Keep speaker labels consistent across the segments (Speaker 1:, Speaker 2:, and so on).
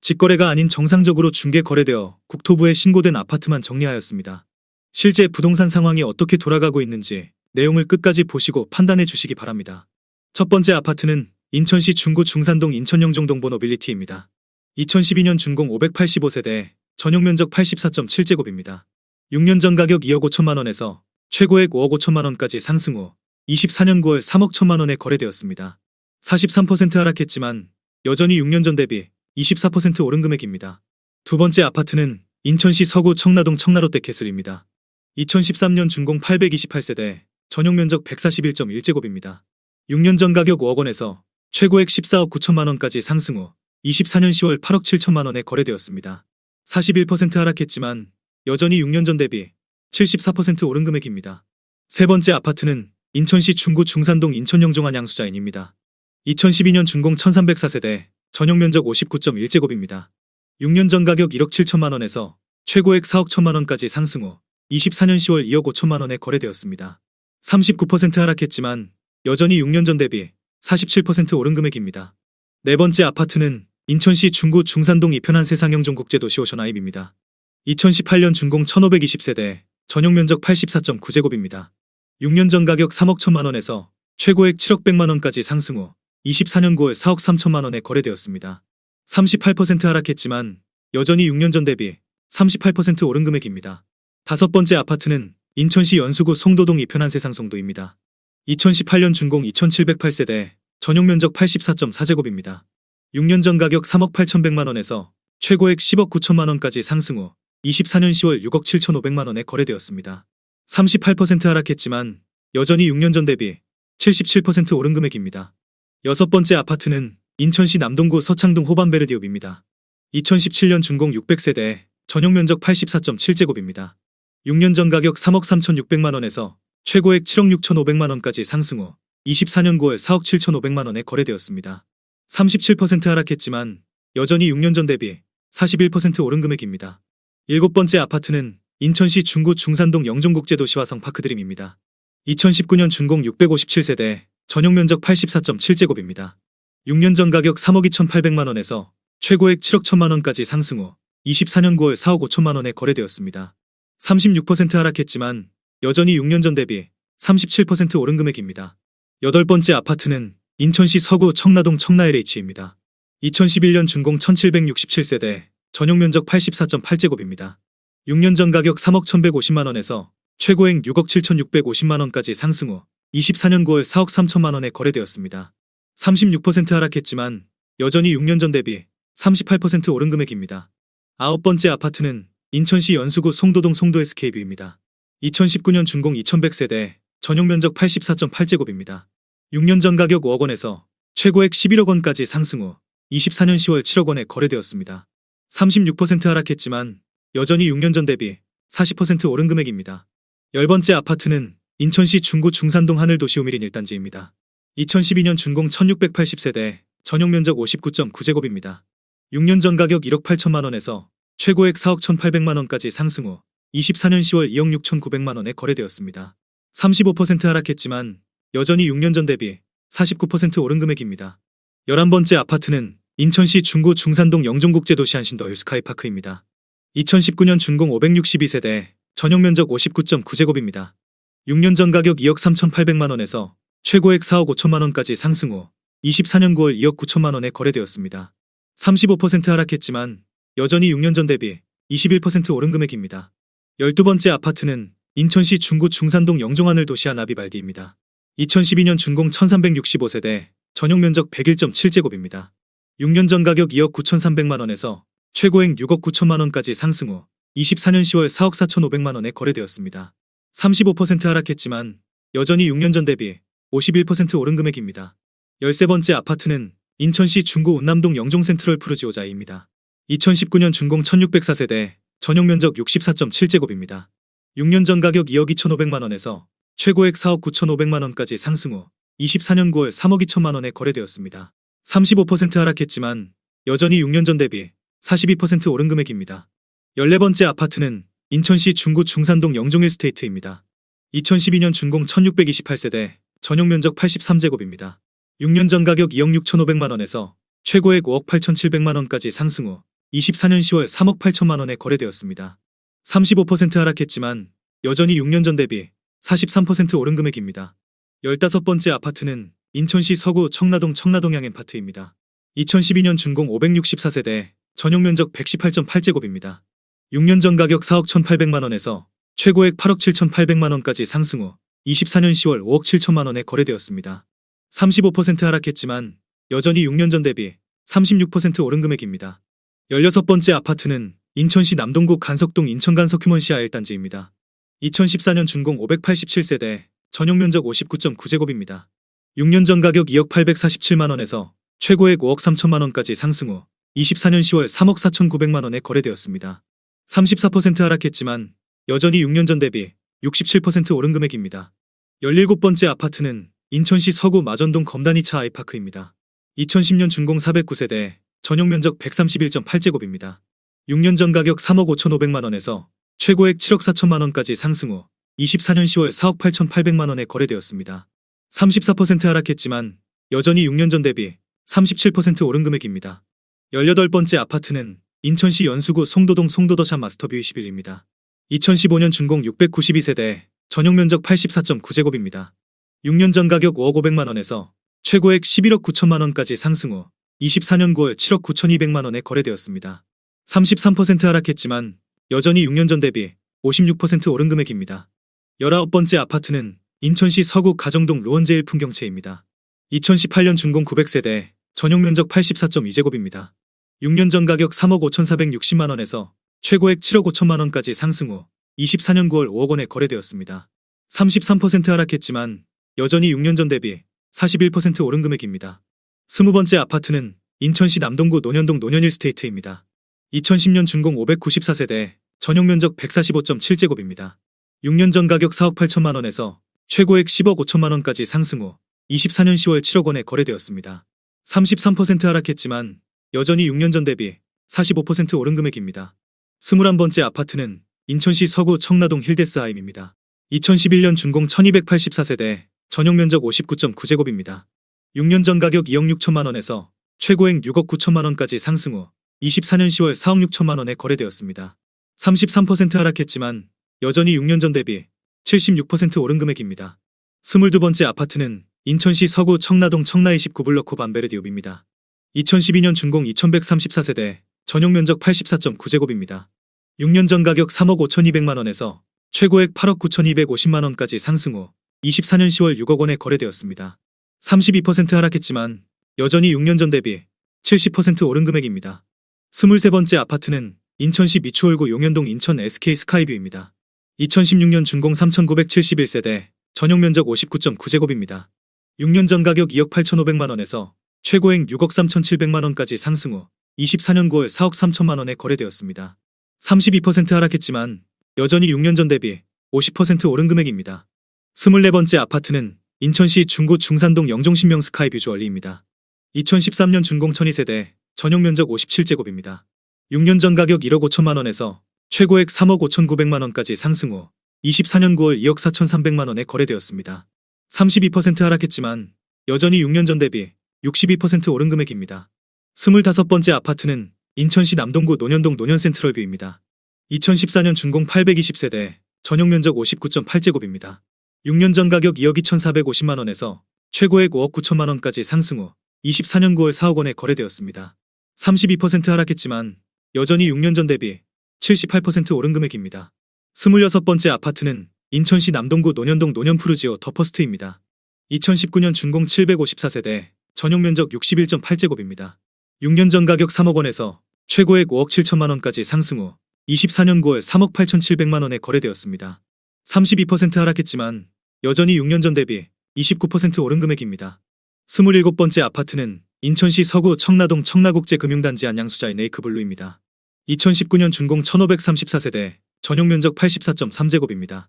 Speaker 1: 직거래가 아닌 정상적으로 중개 거래되어 국토부에 신고된 아파트만 정리하였습니다. 실제 부동산 상황이 어떻게 돌아가고 있는지 내용을 끝까지 보시고 판단해 주시기 바랍니다. 첫 번째 아파트는 인천시 중구 중산동 인천영종동 노빌리티입니다. 2012년 준공 585세대, 전용면적 84.7제곱입니다. 6년 전 가격 2억 5천만 원에서 최고액 5억 5천만 원까지 상승 후 24년 9월 3억 1천만 원에 거래되었습니다. 43% 하락했지만 여전히 6년 전 대비 24% 오른 금액입니다. 두 번째 아파트는 인천시 서구 청라동 청라롯데캐슬입니다. 2013년 준공 828세대, 전용면적 141.1제곱입니다. 6년 전 가격 5억 원에서 최고액 14억 9천만 원까지 상승 후 24년 10월 8억 7천만 원에 거래되었습니다. 41% 하락했지만 여전히 6년 전 대비 74% 오른 금액입니다. 세 번째 아파트는 인천시 중구 중산동 인천영종한 양수자인입니다. 2012년 준공 1304세대, 전용면적 59.1제곱입니다. 6년 전 가격 1억 7천만 원에서 최고액 4억 1천만 원까지 상승 후 24년 10월 2억 5천만 원에 거래되었습니다. 39% 하락했지만 여전히 6년 전 대비 47% 오른 금액입니다. 네 번째 아파트는 인천시 중구 중산동 이편한 세상영종국제도시 오션아입입니다. 2018년 준공 1520세대, 전용면적 84.9제곱입니다. 6년 전 가격 3억 1천만 원에서 최고액 7억 100만 원까지 상승 후 24년 9월 4억 3천만 원에 거래되었습니다. 38% 하락했지만 여전히 6년 전 대비 38% 오른 금액입니다. 다섯 번째 아파트는 인천시 연수구 송도동 이편한 세상 송도입니다. 2018년 준공 2708세대, 전용면적 84.4제곱입니다. 6년 전 가격 3억 8,100만 원에서 최고액 10억 9천만 원까지 상승 후 24년 10월 6억 7,500만 원에 거래되었습니다. 38% 하락했지만 여전히 6년 전 대비 77% 오른 금액입니다. 여섯 번째 아파트는 인천시 남동구 서창동 호반베르디옵입니다. 2017년 준공 600세대, 전용면적 84.7제곱입니다. 6년 전 가격 3억 3,600만 원에서 최고액 7억 6,500만 원까지 상승 후 24년 9월 4억 7,500만 원에 거래되었습니다. 37% 하락했지만 여전히 6년 전 대비 41% 오른 금액입니다. 일곱 번째 아파트는 인천시 중구 중산동 영종국제도시화 성파크드림입니다. 2019년 준공 657세대, 전용면적 84.7제곱입니다. 6년 전 가격 3억 2,800만 원에서 최고액 7억 1천만 원까지 상승 후 24년 9월 4억 5천만 원에 거래되었습니다. 36% 하락했지만 여전히 6년 전 대비 37% 오른 금액입니다. 여덟 번째 아파트는 인천시 서구 청라동 청라LH입니다. 2011년 준공 1767세대, 전용면적 84.8제곱입니다. 6년 전 가격 3억 1150만 원에서 최고액 6억 7650만 원까지 상승 후 24년 9월 4억 3천만 원에 거래되었습니다. 36% 하락했지만 여전히 6년 전 대비 38% 오른 금액입니다. 아홉 번째 아파트는 인천시 연수구 송도동 송도SK뷰입니다. 2019년 준공 2100세대, 전용면적 84.8제곱입니다. 6년 전 가격 5억 원에서 최고액 11억 원까지 상승 후 24년 10월 7억 원에 거래되었습니다. 36% 하락했지만 여전히 6년 전 대비 40% 오른 금액입니다. 열 번째 아파트는 인천시 중구 중산동 하늘도시우미린 1단지입니다. 2012년 준공 1680세대, 전용면적 59.9제곱입니다. 6년 전 가격 1억 8천만 원에서 최고액 4억 1,800만 원까지 상승 후 24년 10월 2억 6,900만 원에 거래되었습니다. 35% 하락했지만 여전히 6년 전 대비 49% 오른 금액입니다. 11번째 아파트는 인천시 중구 중산동 영종국제도시 한신더 힐스카이파크입니다. 2019년 준공 562세대, 전용면적 59.9제곱입니다. 6년 전 가격 2억 3,800만 원에서 최고액 4억 5천만 원까지 상승 후 24년 9월 2억 9천만 원에 거래되었습니다. 35% 하락했지만 여전히 6년 전 대비 21% 오른 금액입니다. 12번째 아파트는 인천시 중구 중산동 영종하늘 도시한 나비발디입니다. 2012년 준공 1365세대, 전용면적 101.7제곱입니다. 6년 전 가격 2억 9,300만 원에서 최고액 6억 9천만 원까지 상승 후 24년 10월 4억 4,500만 원에 거래되었습니다. 35% 하락했지만 여전히 6년 전 대비 51% 오른 금액입니다. 13번째 아파트는 인천시 중구 운남동 영종센트럴 푸르지오자이입니다. 2019년 준공 1604세대, 전용면적 64.7제곱입니다. 6년 전 가격 2억 2,500만 원에서 최고액 4억 9,500만 원까지 상승 후 24년 9월 3억 2천만 원에 거래되었습니다. 35% 하락했지만 여전히 6년 전 대비 42% 오른 금액입니다. 14번째 아파트는 인천시 중구 중산동 영종일스테이트입니다. 2012년 준공 1628세대, 전용면적 83제곱입니다. 6년 전 가격 2억 6,500만 원에서 최고액 5억 8,700만 원까지 상승 후 24년 10월 3억 8천만 원에 거래되었습니다. 35% 하락했지만 여전히 6년 전 대비 43% 오른 금액입니다. 15번째 아파트는 인천시 서구 청라동 청라동양엠파트입니다. 2012년 준공 564세대, 전용 면적 118.8제곱입니다. 6년 전 가격 4억 1,800만 원에서 최고액 8억 7,800만 원까지 상승 후 24년 10월 5억 7천만 원에 거래되었습니다. 35% 하락했지만 여전히 6년 전 대비 36% 오른 금액입니다. 16번째 아파트는 인천시 남동구 간석동 인천간석 휴먼시아 1단지입니다. 2014년 준공 587세대, 전용 면적 59.9제곱입니다. 6년 전 가격 2억 847만 원에서 최고액 5억 3천만 원까지 상승 후 24년 10월 3억 4,900만 원에 거래되었습니다. 34% 하락했지만 여전히 6년 전 대비 67% 오른 금액입니다. 17번째 아파트는 인천시 서구 마전동 검단이차 아이파크입니다. 2010년 준공 409세대, 전용 면적 131.8제곱입니다. 6년 전 가격 3억 5,500만 원에서 최고액 7억 4천만 원까지 상승 후 24년 10월 4억 8,800만 원에 거래되었습니다. 34% 하락했지만 여전히 6년 전 대비 37% 오른 금액입니다. 18번째 아파트는 인천시 연수구 송도동 송도더샵 마스터뷰 21입니다. 2015년 준공 692세대, 전용 면적 84.9제곱입니다. 6년 전 가격 5억 500만 원에서 최고액 11억 9천만 원까지 상승 후 24년 9월 7억 9,200만 원에 거래되었습니다. 33% 하락했지만 여전히 6년 전 대비 56% 오른 금액입니다. 19번째 아파트는 인천시 서구 가정동 로원제일 풍경채입니다. 2018년 준공 900세대, 전용 면적 84.2제곱입니다. 6년 전 가격 3억 5,460만 원에서 최고액 7억 5천만 원까지 상승 후 24년 9월 5억 원에 거래되었습니다. 33% 하락했지만 여전히 6년 전 대비 41% 오른 금액입니다. 20번째 아파트는 인천시 남동구 논현동 논현일스테이트입니다. 2010년 준공 594세대, 전용 면적 145.7제곱입니다. 6년 전 가격 4억 8천만 원에서 최고액 10억 5천만 원까지 상승 후 24년 10월 7억 원에 거래되었습니다. 33% 하락했지만 여전히 6년 전 대비 45% 오른 금액입니다. 21번째 아파트는 인천시 서구 청라동 힐데스하임입니다. 2011년 준공 1284세대, 전용 면적 59.9제곱입니다. 6년 전 가격 2억 6천만 원에서 최고액 6억 9천만 원까지 상승 후 24년 10월 4억 6천만 원에 거래되었습니다. 33% 하락했지만 여전히 6년 전 대비 76% 오른 금액입니다. 22번째 아파트는 인천시 서구 청라동 청라 29블럭 홉 암베르디옵입니다. 2012년 준공 2134세대, 전용 면적 84.9제곱입니다. 6년 전 가격 3억 5,200만 원에서 최고액 8억 9,250만 원까지 상승 후 24년 10월 6억 원에 거래되었습니다. 32% 하락했지만 여전히 6년 전 대비 70% 오른 금액입니다. 23번째 아파트는 인천시 미추홀구 용현동 인천 SK 스카이뷰입니다. 2016년 준공 3,971세대, 전용 면적 59.9제곱입니다. 6년 전 가격 2억 8,500만 원에서 최고액 6억 3,700만 원까지 상승 후 24년 9월 4억 3천만 원에 거래되었습니다. 32% 하락했지만 여전히 6년 전 대비 50% 오른 금액입니다. 24번째 아파트는 인천시 중구 중산동 영종신명 스카이뷰 주얼리입니다. 2013년 준공 1002세대, 전용 면적 57제곱입니다. 6년 전 가격 1억 5천만 원에서 최고액 3억 5,900만 원까지 상승 후 24년 9월 2억 4,300만 원에 거래되었습니다. 32% 하락했지만 여전히 6년 전 대비 62% 오른 금액입니다. 25번째 아파트는 인천시 남동구 논현동 논현센트럴뷰입니다. 2014년 준공 820세대, 전용 면적 59.8제곱입니다. 6년 전 가격 2억 2,450만 원에서 최고액 5억 9천만 원까지 상승 후 24년 9월 4억 원에 거래되었습니다. 32% 하락했지만 여전히 6년 전 대비 78% 오른 금액입니다. 26번째 아파트는 인천시 남동구 논현동 논현푸르지오 더퍼스트입니다. 2019년 준공 754세대, 전용 면적 61.8제곱입니다. 6년 전 가격 3억 원에서 최고액 5억 7천만 원까지 상승 후 24년 9월 3억 8,700만 원에 거래되었습니다. 32% 하락했지만 여전히 6년 전 대비 29% 오른 금액입니다. 27번째 아파트는 인천시 서구 청라동 청라국제금융단지 안양수자의 네이크블루입니다. 2019년 준공 1534세대, 전용 면적 84.3제곱입니다.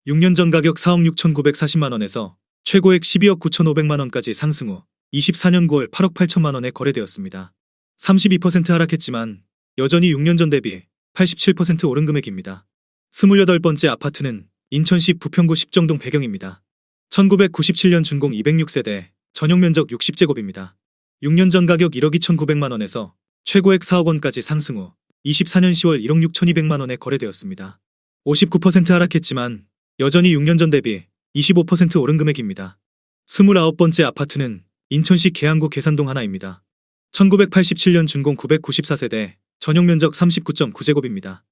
Speaker 1: 6년 전 가격 4억 6,940만 원에서 최고액 12억 9,500만 원까지 상승 후 24년 9월 8억 8천만 원에 거래되었습니다. 32% 하락했지만 여전히 6년 전 대비 87% 오른 금액입니다. 28번째 아파트는 인천시 부평구 십정동 배경입니다. 1997년 준공 206세대, 전용 면적 60제곱입니다. 6년 전 가격 1억 2,900만 원에서 최고액 4억 원까지 상승 후 24년 10월 1억 6,200만 원에 거래되었습니다. 59% 하락했지만 여전히 6년 전 대비 25% 오른 금액입니다. 29번째 아파트는 인천시 계양구 계산동 하나입니다. 1987년 준공 994세대, 전용 면적 39.9제곱입니다.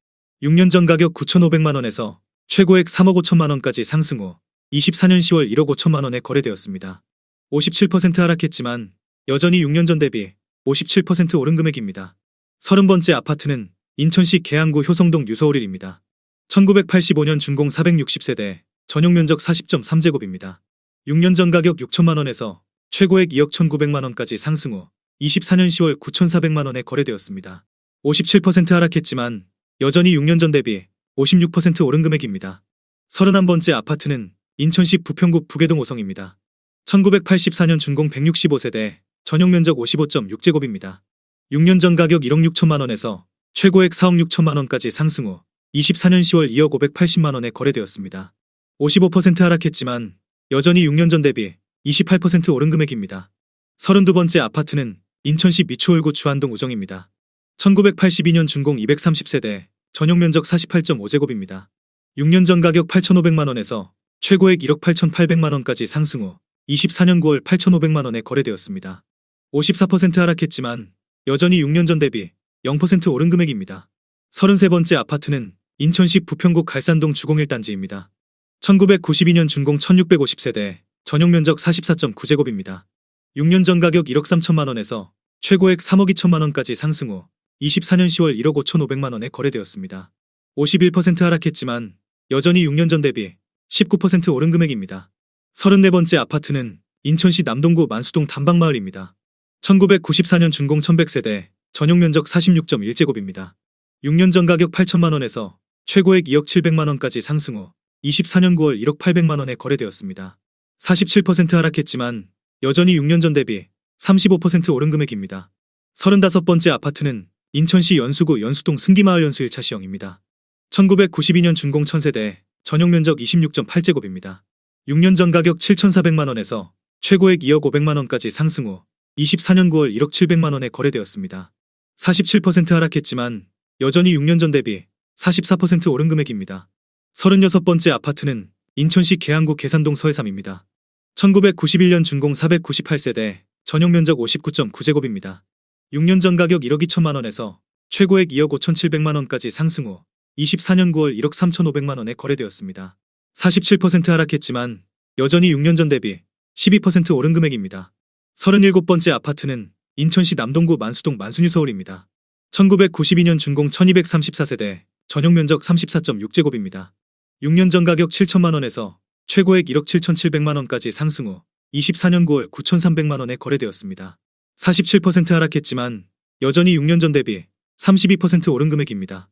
Speaker 1: 6년 전 가격 9,500만 원에서 최고액 3억 5천만 원까지 상승 후 24년 10월 1억 5천만 원에 거래되었습니다. 57% 하락했지만 여전히 6년 전 대비 57% 오른 금액입니다. 30번째 아파트는 인천시 계양구 효성동 유서울일입니다. 1985년 준공 460세대, 전용 면적 40.3제곱입니다. 6년 전 가격 6천만 원에서 최고액 2억 1,900만 원까지 상승 후 24년 10월 9,400만 원에 거래되었습니다. 57% 하락했지만 여전히 6년 전 대비 56% 오른 금액입니다. 31번째 아파트는 인천시 부평구 부계동 오성입니다. 1984년 준공 165세대, 전용 면적 55.6제곱입니다. 6년 전 가격 1억 6천만 원에서 최고액 4억 6천만 원까지 상승 후 24년 10월 2억 580만 원에 거래되었습니다. 55% 하락했지만 여전히 6년 전 대비 28% 오른 금액입니다. 32번째 아파트는 인천시 미추홀구 주안동 우정입니다. 1982년 준공 230세대, 전용 면적 48.5제곱입니다. 6년 전 가격 8,500만 원에서 최고액 1억 8,800만 원까지 상승 후 24년 9월 8,500만 원에 거래되었습니다. 54% 하락했지만 여전히 6년 전 대비 0% 오른 금액입니다. 33번째 아파트는 인천시 부평구 갈산동 주공 1단지입니다. 1992년 준공 1650세대, 전용 면적 44.9제곱입니다. 6년 전 가격 1억 3천만 원에서 최고액 3억 2천만 원까지 상승 후 24년 10월 1억 5,500만 원에 거래되었습니다. 51% 하락했지만 여전히 6년 전 대비 19% 오른 금액입니다. 34번째 아파트는 인천시 남동구 만수동 단방마을입니다. 1994년 준공 1100세대, 전용 면적 46.1제곱입니다. 6년 전 가격 8천만 원에서 최고액 2억 700만 원까지 상승 후 24년 9월 1억 800만 원에 거래되었습니다. 47% 하락했지만 여전히 6년 전 대비 35% 오른 금액입니다. 35번째 아파트는 인천시 연수구 연수동 승기마을 연수 1차 시형입니다. 1992년 준공 1000세대, 전용 면적 26.8제곱입니다. 6년 전 가격 7,400만 원에서 최고액 2억 500만 원까지 상승 후 24년 9월 1억 700만 원에 거래되었습니다. 47% 하락했지만 여전히 6년 전 대비 44% 오른 금액입니다. 36번째 아파트는 인천시 계양구 계산동 서해삼입니다. 1991년 준공 498세대, 전용 면적 59.9제곱입니다. 6년 전 가격 1억 2천만 원에서 최고액 2억 5,700만 원까지 상승 후 24년 9월 1억 3,500만 원에 거래되었습니다. 47% 하락했지만 여전히 6년 전 대비 12% 오른 금액입니다. 37번째 아파트는 인천시 남동구 만수동 만순유서울입니다. 1992년 준공 1234세대, 전용 면적 34.6제곱입니다. 6년 전 가격 7천만 원에서 최고액 1억 7,700만 원까지 상승 후 24년 9월 9,300만 원에 거래되었습니다. 47% 하락했지만 여전히 6년 전 대비 32% 오른 금액입니다.